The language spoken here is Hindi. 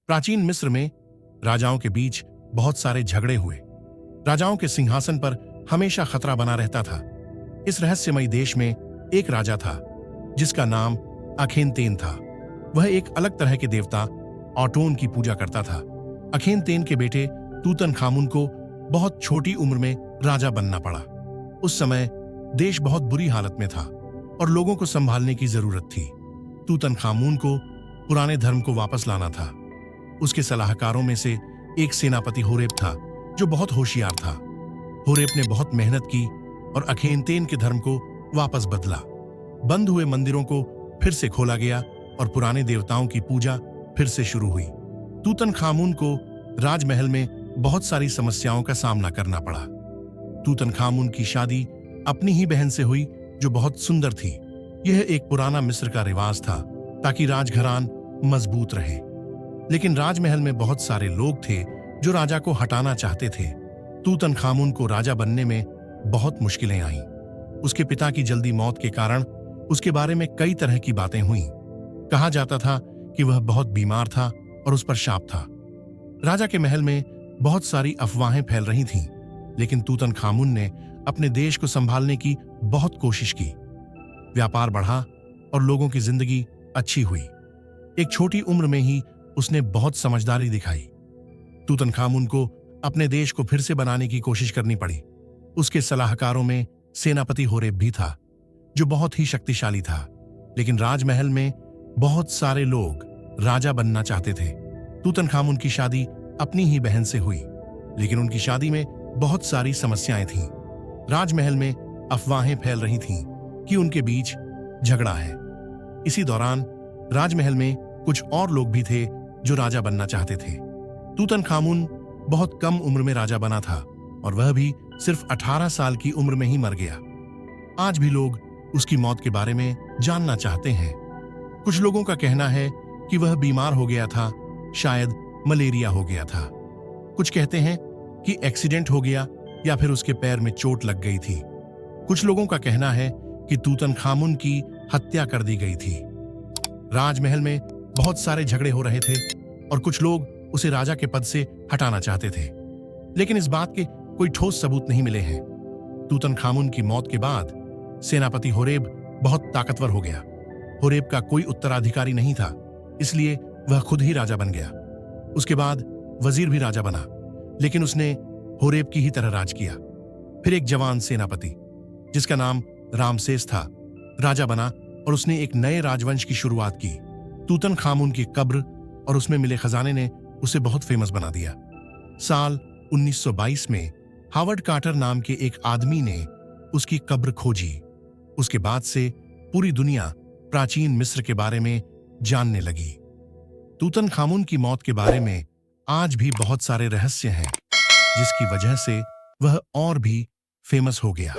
प्राचीन मिस्र में राजाओं के बीच बहुत सारे झगड़े हुए। राजाओं के सिंहासन पर हमेशा खतरा बना रहता था। इस रहस्यमयी देश में एक राजा था जिसका नाम अखेनतेन था। वह एक अलग तरह के देवता ऑटोन की पूजा करता था। अखेनतेन के बेटे तूतनखामुन को बहुत छोटी उम्र में राजा बनना पड़ा। उस समय देश बहुत बुरी हालत में था और लोगों को संभालने की जरूरत थी। तूतनखामुन को पुराने धर्म को वापस लाना था। उसके सलाहकारों में से एक सेनापति होरेब था जो बहुत होशियार था। होरेब ने बहुत मेहनत की और अखेनतेन के धर्म को वापस बदला। बंद हुए मंदिरों को फिर से खोला गया और पुराने देवताओं की पूजा फिर से शुरू हुई। तूतनखामुन को राजमहल में बहुत सारी समस्याओं का सामना करना पड़ा। तूतनखामुन की शादी अपनी ही बहन से हुई जो बहुत सुंदर थी। यह एक पुराना मिस्र का रिवाज था ताकि राजघरान मजबूत रहे। लेकिन राजमहल में बहुत सारे लोग थे जो राजा को हटाना चाहते थे। तूतनखामुन को राजा बनने में बहुत मुश्किलें आईं। उसके पिता की जल्दी मौत के कारण उसके बारे में कई तरह की बातें हुईं। कहा जाता था कि वह बहुत बीमार था और उस पर शाप था। राजा के महल में बहुत सारी अफवाहें फैल रही थीं, लेकिन तूतनखामुन ने अपने देश को संभालने की बहुत कोशिश की। व्यापार बढ़ा और लोगों की जिंदगी अच्छी हुई। एक छोटी उम्र में ही उसने बहुत समझदारी दिखाई। तूतनखामुन को अपने देश को फिर से बनाने की कोशिश करनी पड़ी। उसके सलाहकारों में सेनापति होरेब भी था जो बहुत ही शक्तिशाली था। लेकिन राजमहल में बहुत सारे लोग राजा बनना चाहते थे। तूतनखामुन की शादी अपनी ही बहन से हुई, लेकिन उनकी शादी में बहुत सारी समस्याएं थीं। राजमहल में अफवाहें फैल रही थीं कि उनके बीच झगड़ा है। इसी दौरान राजमहल में कुछ और लोग भी थे जो राजा बनना चाहते थे। तूतनखामुन बहुत कम उम्र में राजा बना था और वह भी सिर्फ 18 साल की उम्र में ही मर गया। आज भी लोग उसकी मौत के बारे में जानना चाहते हैं। कुछ लोगों का कहना है कि वह बीमार हो गया था, शायद मलेरिया हो गया था। कुछ कहते हैं कि एक्सीडेंट हो गया या फिर उसके पैर में चोट लग गई थी। कुछ लोगों का कहना है कि तूतनखामुन की हत्या कर दी गई थी। राजमहल में बहुत सारे झगड़े हो रहे थे और कुछ लोग उसे राजा के पद से हटाना चाहते थे, लेकिन इस बात के कोई ठोस सबूत नहीं मिले हैं। तूतनखामुन की मौत के बाद सेनापति होरेब बहुत ताकतवर हो गया। होरेब का कोई उत्तराधिकारी नहीं था, इसलिए वह खुद ही राजा बन गया। उसके बाद वजीर भी राजा बना, लेकिन उसने होरेब की ही तरह राज किया। फिर एक जवान सेनापति जिसका नाम रामसेस था राजा बना और उसने एक नए राजवंश की शुरुआत की। तूतनखामुन की कब्र और उसमें मिले खजाने ने उसे बहुत फेमस बना दिया। साल 1922 में हावर्ड कार्टर नाम के एक आदमी ने उसकी कब्र खोजी। उसके बाद से पूरी दुनिया प्राचीन मिस्र के बारे में जानने लगी। तूतनखामुन की मौत के बारे में आज भी बहुत सारे रहस्य हैं, जिसकी वजह से वह और भी फेमस हो गया।